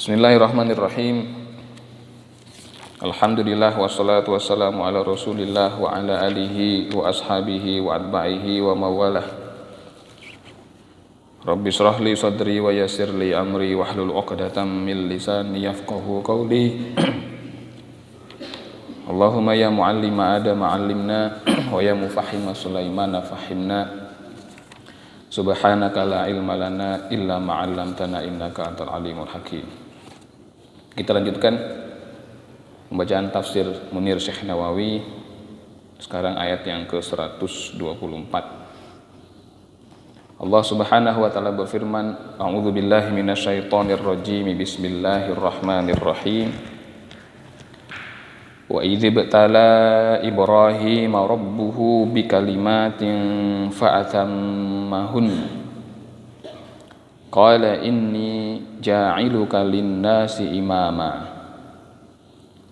Bismillahirrahmanirrahim. Alhamdulillah wassalatu wassalamu ala Rasulillah wa ala alihi wa ashabihi wa atba'ihi wa mawalah. Rabbi shrah li sadri wa yassir li amri wahlul 'uqdatam min lisani yafqahu qawli. Allahumma ya muallima Adam 'allimna wa ya mufahhima Sulaiman fahhimna. Subhanaka la ilma lana illa ma 'allamtana innaka antal alimul hakim. Kita lanjutkan pembacaan tafsir Munir Syekh Nawawi. Sekarang ayat yang ke-124. Allah Subhanahu wa taala berfirman, A'udzu billahi minasyaitonir rajim. Bismillahirrahmanirrahim. Wa idz ibtala Ibrahim rabbuhu bikalimatin fa'atammahun. Qala inni ja'iluka lin-nasi imama.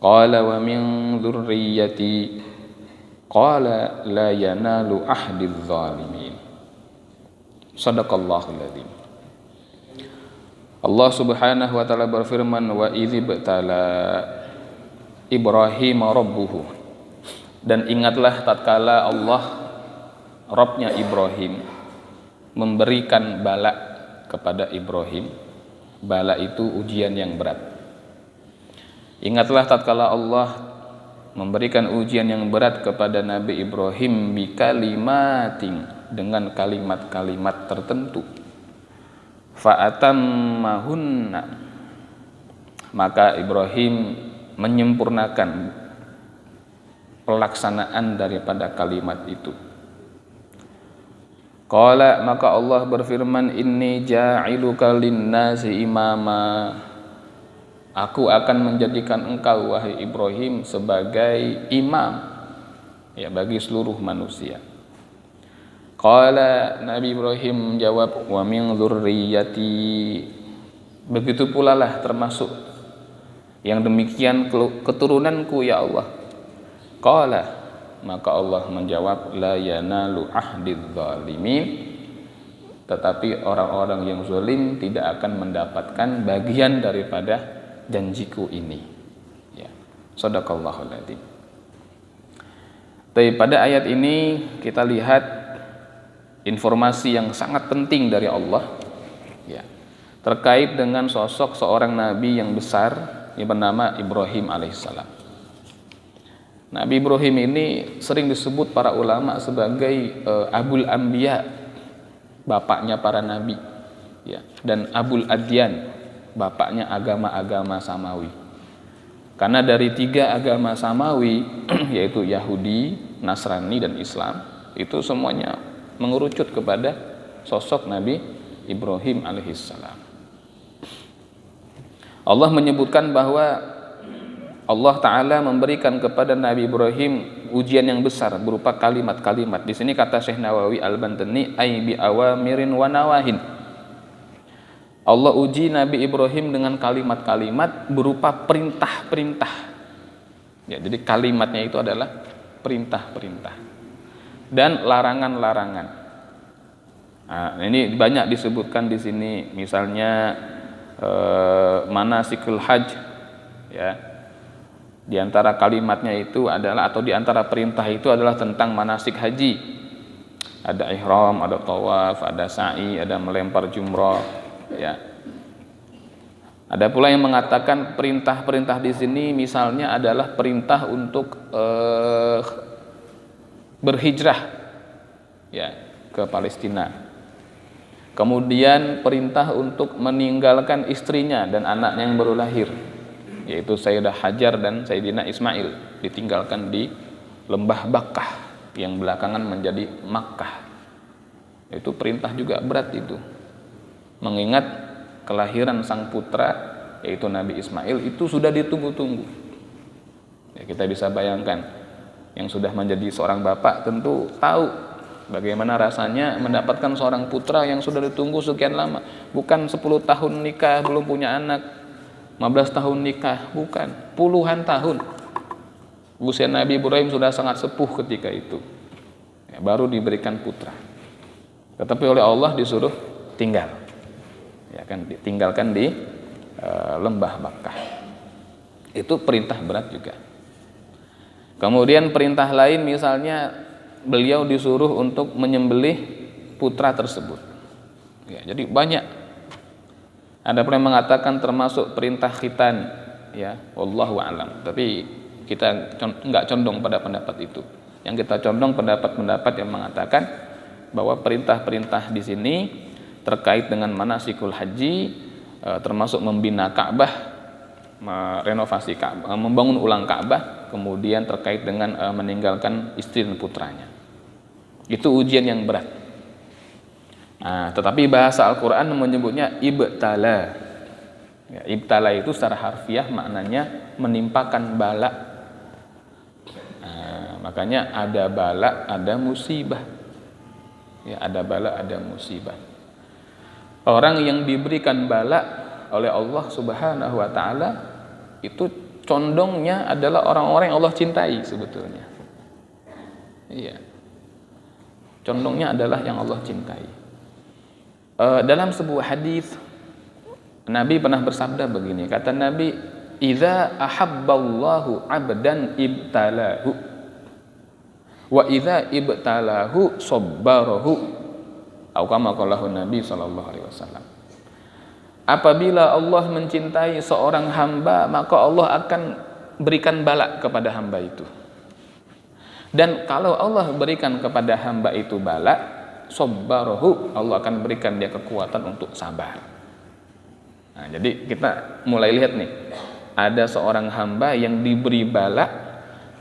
Qala wa min dzurriyyati. Qala la yanalu ahdiz zalimin. Shadaqallahul adzim. Allah Subhanahu wa taala berfirman, wa idz ibtala Ibrahim rabbuhu. Dan ingatlah tatkala Allah Rabbnya Ibrahim memberikan bala kepada Ibrahim. Bala itu ujian yang berat. Ingatlah tatkala Allah memberikan ujian yang berat kepada Nabi Ibrahim bikalimatin, dengan kalimat-kalimat tertentu. Fa'atammahunna, maka Ibrahim menyempurnakan pelaksanaan daripada kalimat itu. Qala, maka Allah berfirman, inni ja'iluka lin-nasi imama. Aku akan menjadikan engkau wahai Ibrahim sebagai imam, ya, bagi seluruh manusia. Qala, Nabi Ibrahim menjawab, wa min dzurriyyati. Begitu pula lah termasuk yang demikian keturunanku ya Allah. Qala, maka Allah menjawab, la yanalu ahdiz zalimin. Tetapi orang-orang yang zalim tidak akan mendapatkan bagian daripada janjiku ini. Ya. Shadaqallahul adzim. Tapi pada ayat ini kita lihat informasi yang sangat penting dari Allah, ya, terkait dengan sosok seorang nabi yang besar yang bernama Ibrahim alaihissalam. Nabi Ibrahim ini sering disebut para ulama sebagai Abul Anbiya, bapaknya para nabi, ya, dan Abul Adyan, bapaknya agama-agama samawi. Karena dari tiga agama samawi yaitu Yahudi, Nasrani, dan Islam, itu semuanya mengerucut kepada sosok Nabi Ibrahim alaihissalam. Allah menyebutkan bahwa Allah Ta'ala memberikan kepada Nabi Ibrahim ujian yang besar berupa kalimat-kalimat. Di sini kata Syekh Nawawi Al-Bantani, ay bi awamirin wa nawahin. Allah uji Nabi Ibrahim dengan kalimat-kalimat berupa perintah-perintah. Ya, jadi kalimatnya itu adalah perintah-perintah dan larangan-larangan. Nah, ini banyak disebutkan di sini, misalnya manasikul hajj, ya. Di antara kalimatnya itu adalah, atau di antara perintah itu adalah tentang manasik haji. Ada ihram, ada tawaf, ada sa'i, ada melempar jumrah, ya. Ada pula yang mengatakan perintah-perintah di sini misalnya adalah perintah untuk berhijrah, ya, ke Palestina. Kemudian perintah untuk meninggalkan istrinya dan anaknya yang baru lahir, yaitu Sayyidah Hajar dan Sayyidina Ismail, ditinggalkan di lembah Bakkah yang belakangan menjadi Makkah. Itu perintah juga berat itu. Mengingat kelahiran sang putra yaitu Nabi Ismail itu sudah ditunggu-tunggu. Ya, kita bisa bayangkan, yang sudah menjadi seorang bapak tentu tahu bagaimana rasanya mendapatkan seorang putra yang sudah ditunggu sekian lama. Bukan 10 tahun nikah belum punya anak, 15 tahun nikah, bukan, puluhan tahun. Usia Nabi Ibrahim sudah sangat sepuh ketika itu, ya, baru diberikan putra. Tetapi oleh Allah disuruh tinggal, ya kan, ditinggalkan di lembah Makkah. Itu perintah berat juga. Kemudian perintah lain misalnya beliau disuruh untuk menyembelih putra tersebut. Ya, jadi banyak. Ada pun yang mengatakan termasuk perintah khitan, ya, wallahu a'lam. Tapi kita enggak condong pada pendapat itu. Yang kita condong pendapat-pendapat yang mengatakan bahwa perintah-perintah di sini terkait dengan manasikul haji, termasuk membina Ka'bah, merenovasi Ka'bah, membangun ulang Ka'bah, kemudian terkait dengan meninggalkan istri dan putranya. Itu ujian yang berat. Nah, tetapi bahasa Al-Quran menyebutnya ibtala. Ya, ibtala itu secara harfiah maknanya menimpakan bala. Nah, makanya ada bala, ada musibah. Ya, ada bala, ada musibah. Orang yang diberikan bala oleh Allah Subhanahu wa taala itu condongnya adalah orang-orang yang Allah cintai sebetulnya. Iya. Condongnya adalah yang Allah cintai. Dalam sebuah hadis Nabi pernah bersabda begini, kata Nabi, "Idza ahabballahu 'abdan ibtalahu wa idza ibtalahu sabbarahu." Atau kama qala Nabi sallallahu alaihi wasallam. Apabila Allah mencintai seorang hamba, maka Allah akan berikan bala kepada hamba itu. Dan kalau Allah berikan kepada hamba itu bala, sabbarahu, Allah akan berikan dia kekuatan untuk sabar. Nah, jadi kita mulai lihat nih, ada seorang hamba yang diberi bala,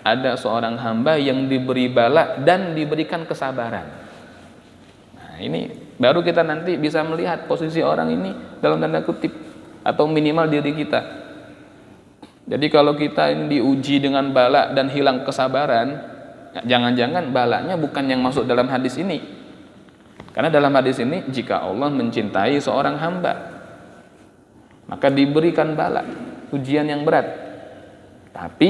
ada seorang hamba yang diberi bala dan diberikan kesabaran. Nah, ini baru kita nanti bisa melihat posisi orang ini dalam tanda kutip, atau minimal diri kita. Jadi kalau kita ini diuji dengan bala dan hilang kesabaran, jangan-jangan balanya bukan yang masuk dalam hadis ini. Karena dalam hadis ini, jika Allah mencintai seorang hamba, maka diberikan bala, ujian yang berat. Tapi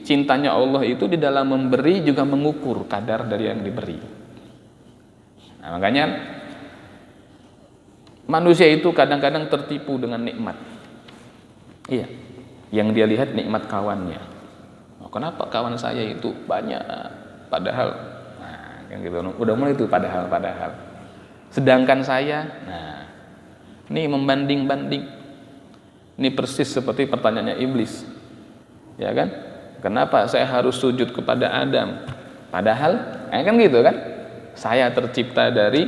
cintanya Allah itu di dalam memberi juga mengukur kadar dari yang diberi. Nah, makanya manusia itu kadang-kadang tertipu dengan nikmat. Iya, yang dia lihat nikmat kawannya. Oh, kenapa kawan saya itu banyak, padahal, nah, kan gitu. Udah mulai itu padahal. Sedangkan saya, nah, ini membanding-banding. Ini persis seperti pertanyaannya iblis, ya kan? Kenapa saya harus sujud kepada Adam? Padahal, kan gitu kan? Saya tercipta dari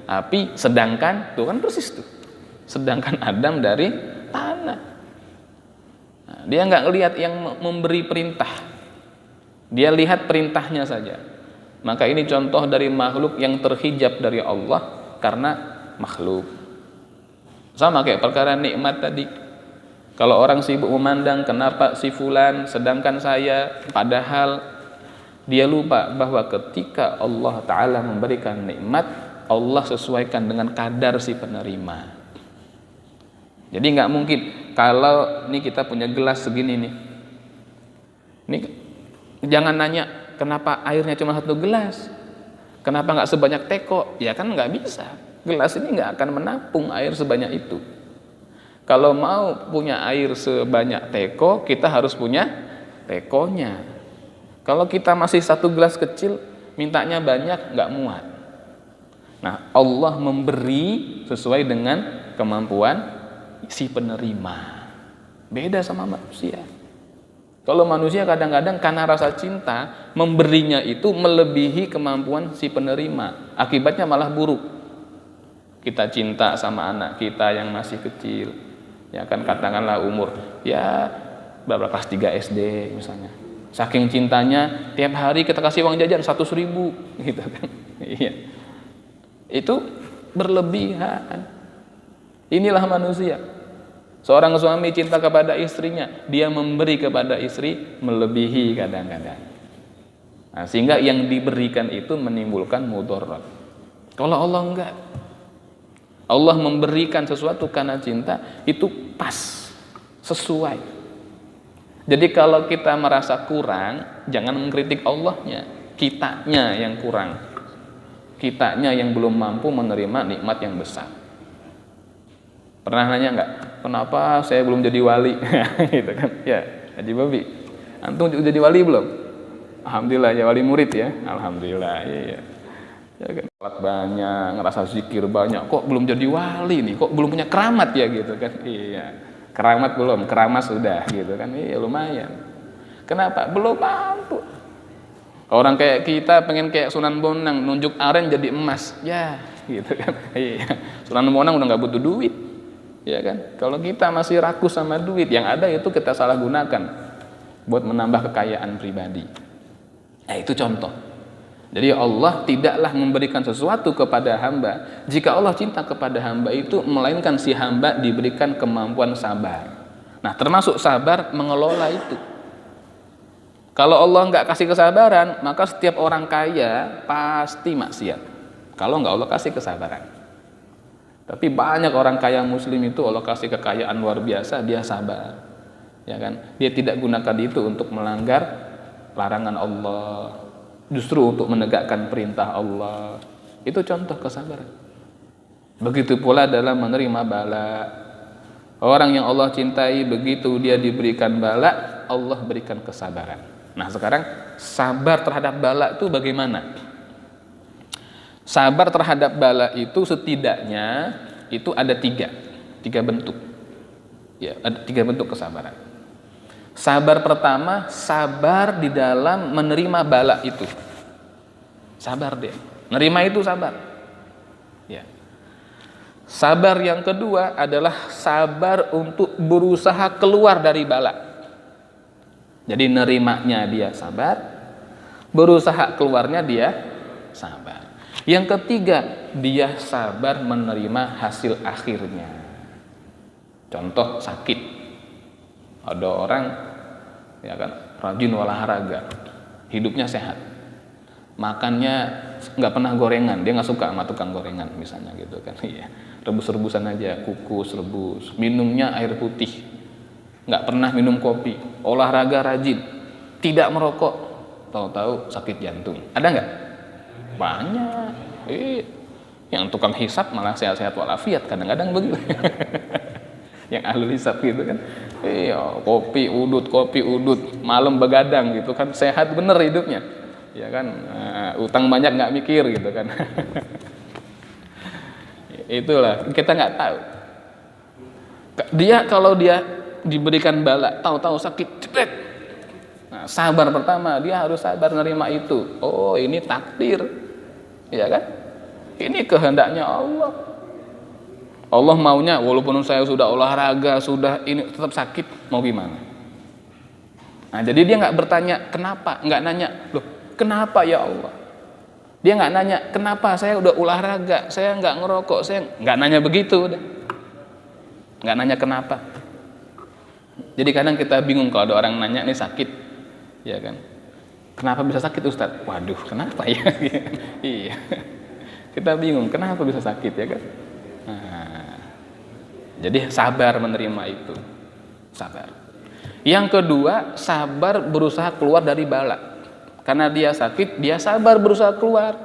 api, sedangkan, tuh kan persis tuh. Sedangkan Adam dari tanah. Nah, dia nggak lihat yang memberi perintah, dia lihat perintahnya saja. Maka ini contoh dari makhluk yang terhijab dari Allah karena makhluk. Sama kayak perkara nikmat tadi. Kalau orang sibuk memandang kenapa si fulan sedangkan saya, padahal dia lupa bahwa ketika Allah Ta'ala memberikan nikmat, Allah sesuaikan dengan kadar si penerima. Jadi nggak mungkin kalau ini kita punya gelas segini nih. Ini jangan nanya kenapa airnya cuma satu gelas, kenapa nggak sebanyak teko? Ya kan nggak bisa. Gelas ini nggak akan menampung air sebanyak itu. Kalau mau punya air sebanyak teko, kita harus punya tekonya. Kalau kita masih satu gelas kecil, mintanya banyak, nggak muat. Nah, Allah memberi sesuai dengan kemampuan si penerima. Beda sama manusia. Kalau manusia kadang-kadang karena rasa cinta, memberinya itu melebihi kemampuan si penerima. Akibatnya malah buruk. Kita cinta sama anak kita yang masih kecil. Ya kan, katakanlah umur ya berapa, kelas 3 SD misalnya. Saking cintanya, tiap hari kita kasih uang jajan 100.000 gitu kan. Iya. Itu berlebihan. Inilah manusia. Seorang suami cinta kepada istrinya, dia memberi kepada istri melebihi kadang-kadang. Nah, sehingga yang diberikan itu menimbulkan mudarat. Kalau Allah enggak. Allah memberikan sesuatu karena cinta, itu pas, sesuai. Jadi kalau kita merasa kurang, jangan mengkritik Allahnya, kitanya yang kurang. Kitanya yang belum mampu menerima nikmat yang besar. Pernah nanya enggak? kenapa saya belum jadi wali? Gitu kan. Ya, Haji Babi. Antum jadi wali belum? Alhamdulillah ya, wali murid ya. Alhamdulillah. Iya. Ya kan. Salat banyak, ngerasa zikir banyak, kok belum jadi wali nih? Kok belum punya keramat ya gitu kan. Iya. Keramat belum, keramat sudah gitu kan. Iya, lumayan. Kenapa? Belum mampu. Orang kayak kita pengen kayak Sunan Bonang, nunjuk aren jadi emas. Ya, gitu kan. Iya. Sunan Bonang udah nggak butuh duit. Ya kan? Kalau kita masih rakus sama duit, yang ada itu kita salah gunakan buat menambah kekayaan pribadi. Nah, itu contoh. Jadi Allah tidaklah memberikan sesuatu kepada hamba jika Allah cinta kepada hamba itu, melainkan si hamba diberikan kemampuan sabar. Nah, termasuk sabar mengelola itu. Kalau Allah nggak kasih kesabaran, maka setiap orang kaya pasti maksiat. Kalau nggak Allah kasih kesabaran. Tapi banyak orang kaya muslim itu Allah kasih kekayaan luar biasa, dia sabar. Ya kan? Dia tidak gunakan itu untuk melanggar larangan Allah, justru untuk menegakkan perintah Allah. Itu contoh kesabaran. Begitu pula dalam menerima bala. Orang yang Allah cintai, begitu dia diberikan bala, Allah berikan kesabaran. Nah, sekarang sabar terhadap bala itu bagaimana? Sabar terhadap bala itu setidaknya itu ada tiga bentuk. Ya, ada 3 bentuk kesabaran. Sabar pertama, sabar di dalam menerima bala itu. Sabar dia, nerima itu sabar. Ya. Sabar yang kedua adalah sabar untuk berusaha keluar dari bala. Jadi nerimanya dia sabar, berusaha keluarnya dia sabar. Yang ketiga, dia sabar menerima hasil akhirnya. Contoh sakit. Ada orang ya kan rajin olahraga, hidupnya sehat, makannya nggak pernah gorengan, dia nggak suka sama tukang gorengan misalnya gitu kan. Iya, rebus-rebusan aja, kukus rebus, minumnya air putih, nggak pernah minum kopi, olahraga rajin, tidak merokok, tahu-tahu sakit jantung. Ada nggak? Banyak. Yang tukang hisap malah sehat-sehat walafiat, kadang-kadang begitu. Yang ahli hisap gitu kan. Kopi udut, malam begadang gitu kan, sehat bener hidupnya. Ya kan, utang banyak nggak mikir gitu kan. Itulah, kita nggak tahu. Dia kalau dia diberikan bala, tahu-tahu sakit, cepet. Nah, sabar pertama, dia harus sabar nerima itu. Oh, ini takdir. Ya kan? Ini kehendaknya Allah. Allah maunya walaupun saya sudah olahraga, sudah ini tetap sakit, mau gimana? Nah, jadi dia nggak bertanya kenapa, nggak nanya, loh kenapa ya Allah? Dia nggak nanya kenapa saya udah olahraga, saya nggak ngerokok, saya nggak nanya begitu, udah. Nggak nanya kenapa. Jadi kadang kita bingung kalau ada orang nanya nih sakit, ya kan? Kenapa bisa sakit Ustadz? Waduh, kenapa ya? Iya, kita bingung kenapa bisa sakit ya kan? Nah, jadi sabar menerima itu, sabar. Yang kedua, sabar berusaha keluar dari bala. Karena dia sakit, dia sabar berusaha keluar.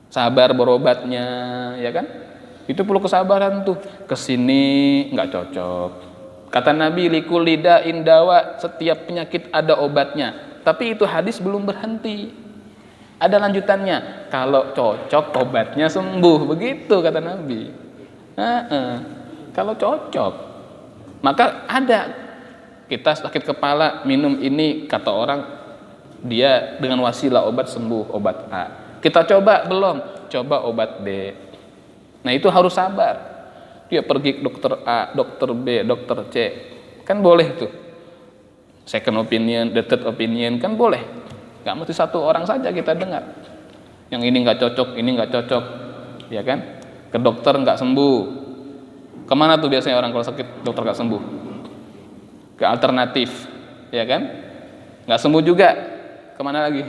Sabar berobatnya, ya kan? Itu perlu kesabaran tuh. Kesini nggak cocok. Kata Nabi, likul lida indawa, setiap penyakit ada obatnya. Tapi itu hadis belum berhenti. Ada lanjutannya. Kalau cocok obatnya sembuh, begitu kata Nabi. Kalau cocok, maka ada. Kita sakit kepala, minum ini, kata orang dia dengan wasilah obat sembuh, obat A. Kita coba belum, coba obat B. Nah, itu harus sabar. Dia pergi ke dokter A, dokter B, dokter C, kan boleh tuh. Second opinion, the third opinion, kan boleh. Gak mesti satu orang saja kita dengar. Yang ini nggak cocok, ini nggak cocok, ya kan? Ke dokter nggak sembuh. Kemana tuh biasanya orang kalau sakit dokter nggak sembuh? Ke alternatif, ya kan? Nggak sembuh juga, kemana lagi?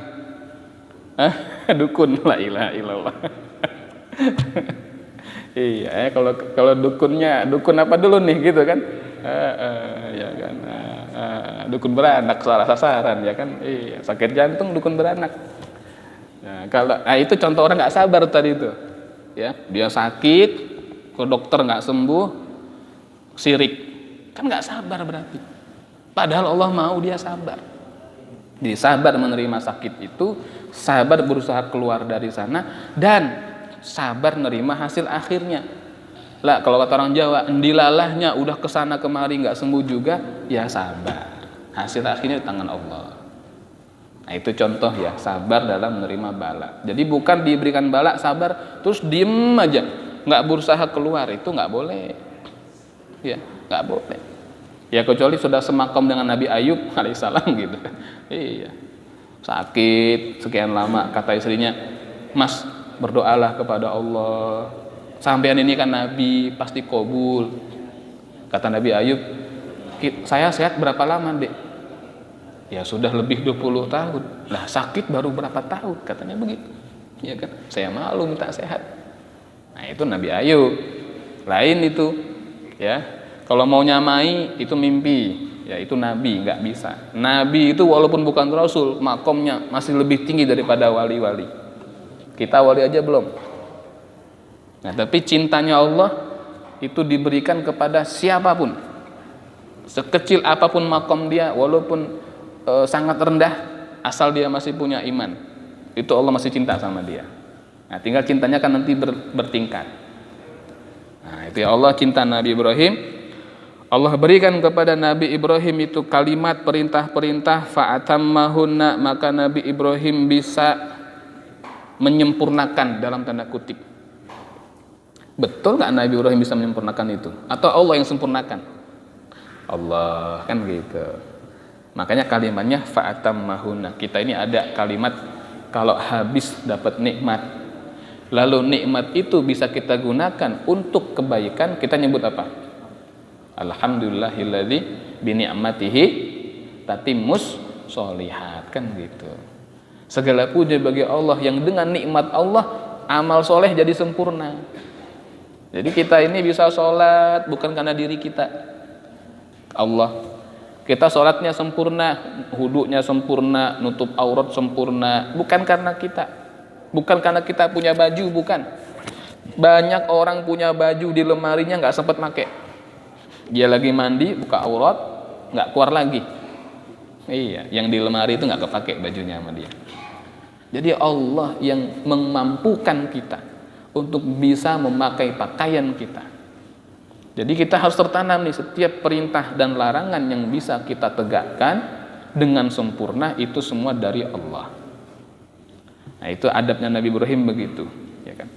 Dukun, la ilaha illallah. Iya, kalau dukunnya, dukun apa dulu nih gitu kan? Ya kan, dukun beranak salah sasaran ya kan? Iya, sakit jantung dukun beranak. Nah, itu contoh orang nggak sabar tadi itu, ya dia sakit, ke dokter nggak sembuh, sirik, kan nggak sabar berarti. Padahal Allah mau dia sabar. Jadi sabar menerima sakit itu, sabar berusaha keluar dari sana, dan sabar menerima hasil akhirnya. Lah kalau kata orang Jawa, ndilalahnya udah kesana kemari nggak sembuh juga, ya sabar. Hasil akhirnya di tangan Allah. Nah itu contoh ya, sabar dalam menerima bala. Jadi bukan diberikan bala sabar terus diem aja, nggak berusaha keluar, itu nggak boleh. Ya nggak boleh. Ya kecuali sudah semakam dengan Nabi Ayub alaihissalam gitu. Iya. Sakit sekian lama, kata istrinya, Mas berdoalah kepada Allah. Sampean ini kan Nabi, pasti kabul. Kata Nabi Ayub, saya sehat berapa lama dek? Ya sudah lebih 20 tahun. Lah sakit baru berapa tahun? Katanya begitu. Ya kan? Saya malu minta sehat. Nah itu Nabi Ayub. Lain itu. Ya. Kalau mau nyamai itu mimpi. Ya itu Nabi, nggak bisa. Nabi itu walaupun bukan Rasul, makomnya masih lebih tinggi daripada wali-wali. Kita wali aja belum. Nah tapi cintanya Allah itu diberikan kepada siapapun. Sekecil apapun makom dia, walaupun sangat rendah, asal dia masih punya iman, itu Allah masih cinta sama dia. Nah tinggal cintanya kan nanti bertingkat. Nah itu ya Allah cinta Nabi Ibrahim. Allah berikan kepada Nabi Ibrahim itu kalimat perintah-perintah, fa'atammahunna, maka Nabi Ibrahim bisa menyempurnakan dalam tanda kutip. Betul nggak Nabi Ibrahim bisa menyempurnakan itu? Atau Allah yang sempurnakan? Allah, kan gitu. Makanya kalimatnya fa'atammahunna. Kita ini ada kalimat kalau habis dapat nikmat, lalu nikmat itu bisa kita gunakan untuk kebaikan, kita nyebut apa? Alhamdulillahilladzi bi ni'matihi tatimmus sholihat, kan gitu. Segala puja bagi Allah yang dengan nikmat Allah amal soleh jadi sempurna. Jadi kita ini bisa sholat bukan karena diri kita, Allah. Kita sholatnya sempurna, wudunya sempurna, nutup aurat sempurna, bukan karena kita, bukan karena kita punya baju, bukan. Banyak orang punya baju di lemarinya nggak sempat pakai. Dia lagi mandi, buka aurat, nggak keluar lagi. Iya, yang di lemari itu nggak kepake bajunya sama dia. Jadi Allah yang memampukan kita untuk bisa memakai pakaian kita. Jadi kita harus tertanam nih, setiap perintah dan larangan yang bisa kita tegakkan dengan sempurna itu semua dari Allah. Nah itu adabnya Nabi Ibrahim begitu, ya kan.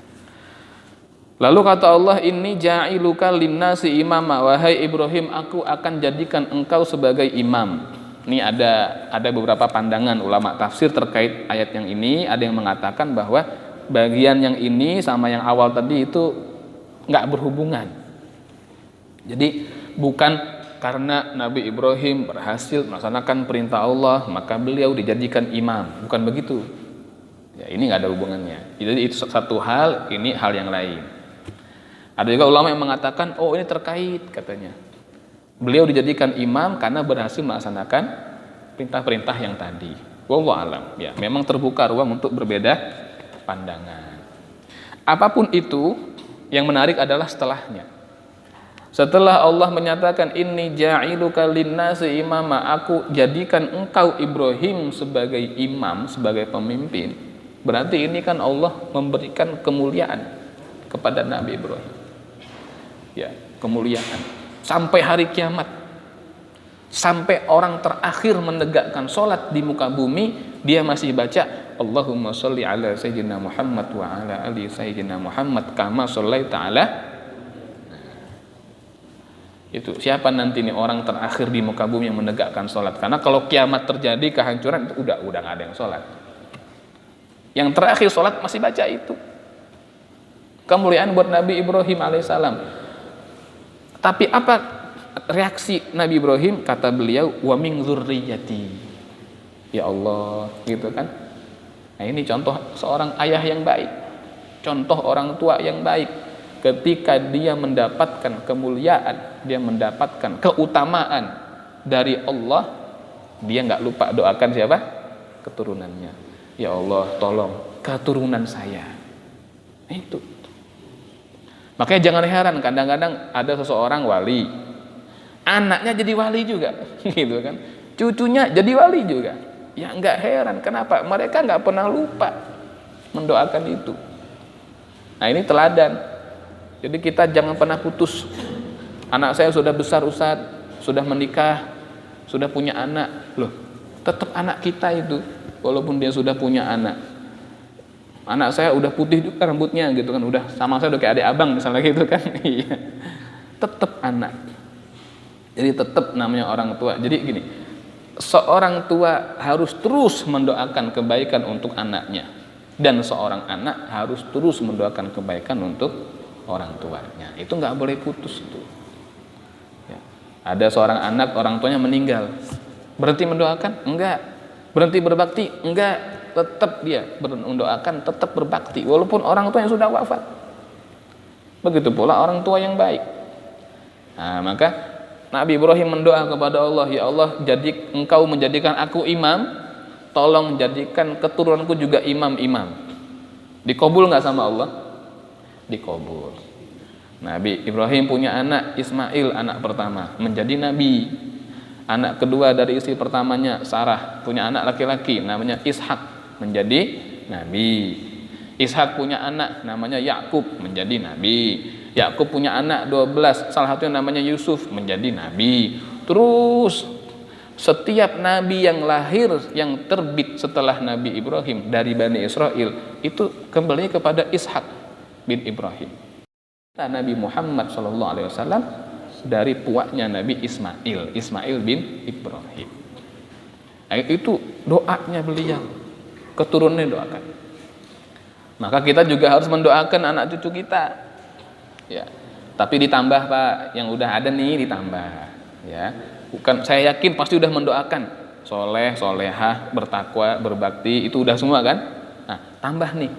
Lalu kata Allah, inni ja'iluka linnasi imama, wahai Ibrahim aku akan jadikan engkau sebagai imam. Ini ada beberapa pandangan ulama tafsir terkait ayat yang ini. Ada yang mengatakan bahwa bagian yang ini sama yang awal tadi itu nggak berhubungan. Jadi bukan karena Nabi Ibrahim berhasil melaksanakan perintah Allah maka beliau dijadikan imam, bukan begitu. Ya ini nggak ada hubungannya. Jadi itu satu hal, ini hal yang lain. Ada juga ulama yang mengatakan, oh ini terkait katanya. Beliau dijadikan imam karena berhasil melaksanakan perintah-perintah yang tadi. Wallahu alam. Ya memang terbuka ruang untuk berbeda pandangan. Apapun itu, yang menarik adalah setelahnya. Setelah Allah menyatakan inni ja'iluka linnasi imama, aku jadikan engkau Ibrahim sebagai imam, sebagai pemimpin. Berarti ini kan Allah memberikan kemuliaan kepada Nabi Ibrahim. Ya, kemuliaan sampai hari kiamat. Sampai orang terakhir menegakkan sholat di muka bumi, dia masih baca Allahumma sholli ala sayyidina Muhammad wa ala ali sayyidina Muhammad kama shollaita ala. Itu siapa nanti nih orang terakhir di muka bumi yang menegakkan sholat? Karena kalau kiamat terjadi kehancuran itu udah nggak ada yang sholat. Yang terakhir sholat masih baca itu. Kemuliaan buat Nabi Ibrahim alaihissalam. Tapi apa reaksi Nabi Ibrahim? Kata beliau, wa min dzurriyyati. Ya Allah, gitu kan? Nah ini contoh seorang ayah yang baik, contoh orang tua yang baik. Ketika dia mendapatkan kemuliaan, dia mendapatkan keutamaan dari Allah, dia nggak lupa doakan siapa? Keturunannya. Ya Allah, tolong keturunan saya. Itu. Makanya jangan heran kadang-kadang ada seseorang wali, anaknya jadi wali juga, gitu kan? Cucunya jadi wali juga. Ya nggak heran, kenapa? Mereka nggak pernah lupa mendoakan itu. Nah ini teladan. Jadi kita jangan pernah putus. Anak saya sudah besar Ustadz, sudah menikah, sudah punya anak. Loh, tetap anak kita itu, walaupun dia sudah punya anak. Anak saya udah putih juga rambutnya gitu kan, udah sama saya udah kayak adik abang misalnya gitu kan. Iya. Tetap anak. Jadi tetap namanya orang tua. Jadi gini, seorang tua harus terus mendoakan kebaikan untuk anaknya, dan seorang anak harus terus mendoakan kebaikan untuk orang tuanya. Itu nggak boleh putus itu. Ya. Ada seorang anak, orang tuanya meninggal, berhenti mendoakan? Enggak. Berhenti berbakti? Enggak. Tetap dia mendoakan, tetap berbakti walaupun orang tua yang sudah wafat. Begitu pula orang tua yang baik. Nah, maka Nabi Ibrahim mendoa kepada Allah, ya Allah, engkau menjadikan aku imam, tolong jadikan keturunanku juga imam-imam. Dikabul nggak sama Allah? Dikabul. Nabi Ibrahim punya anak Ismail, anak pertama, menjadi nabi. Anak kedua dari istri pertamanya Sarah punya anak laki-laki namanya Ishak, menjadi nabi. Ishak punya anak namanya Yakub, menjadi nabi. Yakub punya anak 12, salah satunya namanya Yusuf, menjadi nabi. Terus setiap nabi yang lahir, yang terbit setelah Nabi Ibrahim dari Bani Israel, itu kembali kepada Ishak bin Ibrahim. Nabi Muhammad SAW dari puaknya Nabi Ismail bin Ibrahim. Nah, itu doanya beliau, keturunannya doakan. Maka kita juga harus mendoakan anak cucu kita. Ya, tapi ditambah Pak, yang udah ada nih ditambah. Ya, bukan saya yakin pasti udah mendoakan soleh, solehah, bertakwa, berbakti, itu udah semua kan? Nah, tambah nih.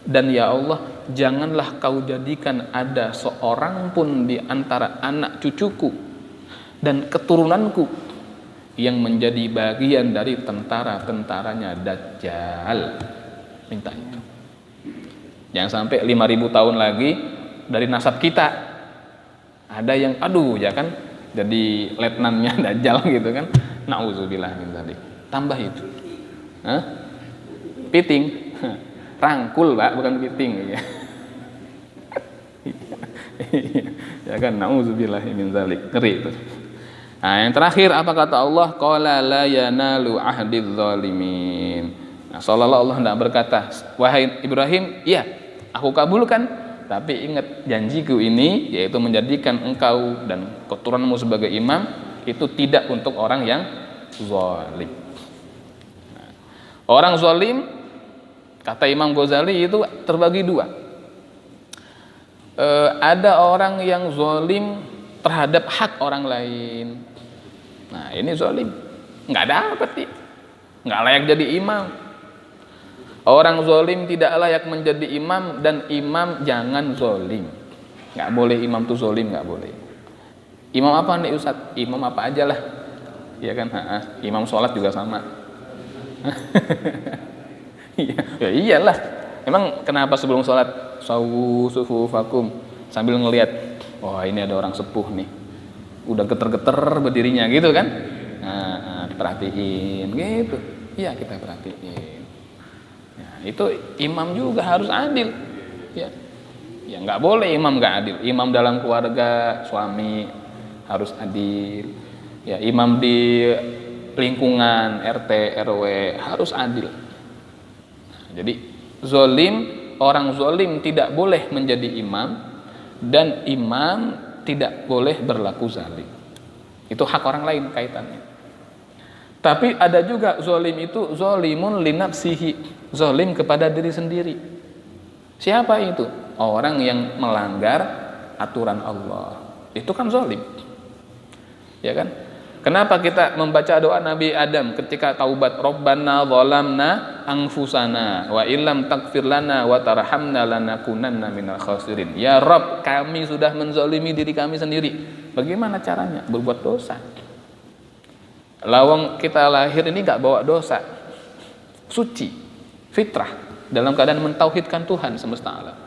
Dan ya Allah, janganlah kau jadikan ada seorang pun di antara anak cucuku dan keturunanku yang menjadi bagian dari tentara-tentaranya Dajjal. Minta itu. Jangan sampai 5.000 tahun lagi dari nasab kita ada yang ya kan jadi letnannya Dajjal gitu kan. Nauzubillah min dzalik. Tambah itu. Hah? Piting. Rangkul Pak, bukan piting ya. Ya kan, nauzubillah min dzalik. Ngeri itu. Nah, yang terakhir apa kata Allah? Qala la yanalu ahdidz zalimin. Nah, seolah-olah Allah hendak berkata, wahai Ibrahim, iya, aku kabulkan, tapi ingat janjiku ini, yaitu menjadikan engkau dan keturunanmu sebagai imam, itu tidak untuk orang yang zalim. Nah, orang zalim, kata Imam Ghazali, itu terbagi dua. Ada orang yang zalim terhadap hak orang lain. Nah, ini zalim, nggak dapat nih, nggak layak jadi imam. Orang zalim tidak layak menjadi imam, dan imam jangan zalim. Nggak boleh imam tuh zalim, nggak boleh. Imam apa nih Ustadz? Imam apa aja lah, ya kan? Imam sholat juga sama. Ya iyalah. Emang kenapa sebelum sholat sawu sufufakum sambil ngelihat, wah ini ada orang sepuh nih, udah geter-geter berdirinya gitu kan? Nah, diperhatiin gitu. Iya, kita perhatiin. Nah, itu imam juga harus adil. Ya, ya nggak boleh imam nggak adil. Imam dalam keluarga suami harus adil. Ya, imam di lingkungan RT RW harus adil. Jadi orang zolim tidak boleh menjadi imam, dan imam tidak boleh berlaku zalim. Itu hak orang lain kaitannya. Tapi ada juga zolim itu zolimun linafsihi, zolim kepada diri sendiri. Siapa itu? Orang yang melanggar aturan Allah. Itu kan zolim. Ya kan? Kenapa kita membaca doa Nabi Adam ketika taubat, Rabbana zalamna anfusana wa illam taghfir lana wa tarhamna lanakunanna minal khasirin. Ya Rabb, kami sudah menzalimi diri kami sendiri. Bagaimana caranya? Berbuat dosa. Lawang kita lahir ini enggak bawa dosa. Suci, fitrah, dalam keadaan mentauhidkan Tuhan semesta alam.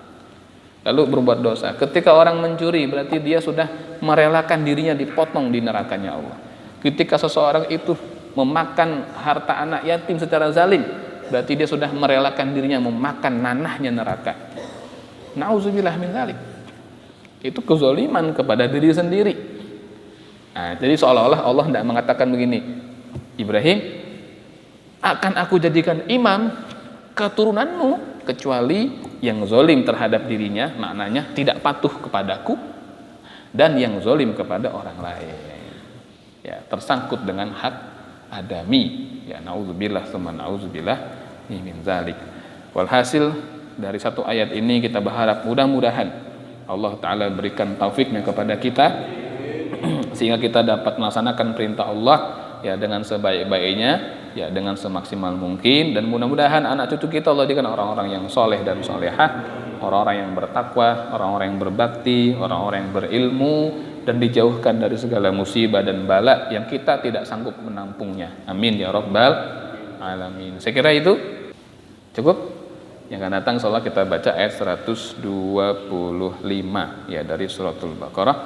lalu berbuat dosa. Ketika orang mencuri, berarti dia sudah merelakan dirinya dipotong di nerakanya Allah. Ketika seseorang itu memakan harta anak yatim secara zalim, berarti dia sudah merelakan dirinya memakan nanahnya neraka. Nauzubillah min dzalik. Itu kezaliman kepada diri sendiri. Nah, jadi seolah-olah Allah tidak mengatakan begini, Ibrahim, akan aku jadikan imam keturunanmu kecuali yang zalim terhadap dirinya, maknanya tidak patuh kepadaku, dan yang zalim kepada orang lain. Ya, tersangkut dengan hak adami. Ya, nauzubillah tsumma nauzubillah min dzalik. Walhasil dari satu ayat ini kita berharap mudah-mudahan Allah Ta'ala berikan taufiknya kepada kita sehingga kita dapat melaksanakan perintah Allah ya dengan sebaik-baiknya, ya dengan semaksimal mungkin, dan mudah-mudahan anak cucu kita Allah jadikan orang-orang yang soleh dan solehah, orang-orang yang bertakwa, orang-orang yang berbakti, orang-orang yang berilmu, dan dijauhkan dari segala musibah dan bala yang kita tidak sanggup menampungnya. Amin ya rabbal alamin. Saya kira itu cukup. Yang akan datang insyaallah kita baca ayat 125 ya dari suratul Baqarah.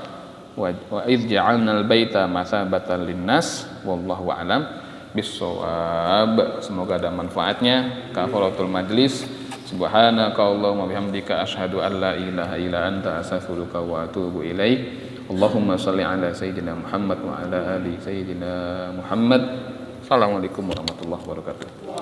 Wa idz ja'alnal baita masabatan linnas wallahu a'lam bissawab. Semoga ada manfaatnya. Kafaratul majlis. Subhanaka Allahumma bihamdika asyhadu an la ilaha illa anta astaghfiruka wa atubu ilaik. Allahumma shalli ala sayyidina Muhammad wa ala ali sayyidina Muhammad. Assalamualaikum warahmatullahi wabarakatuh.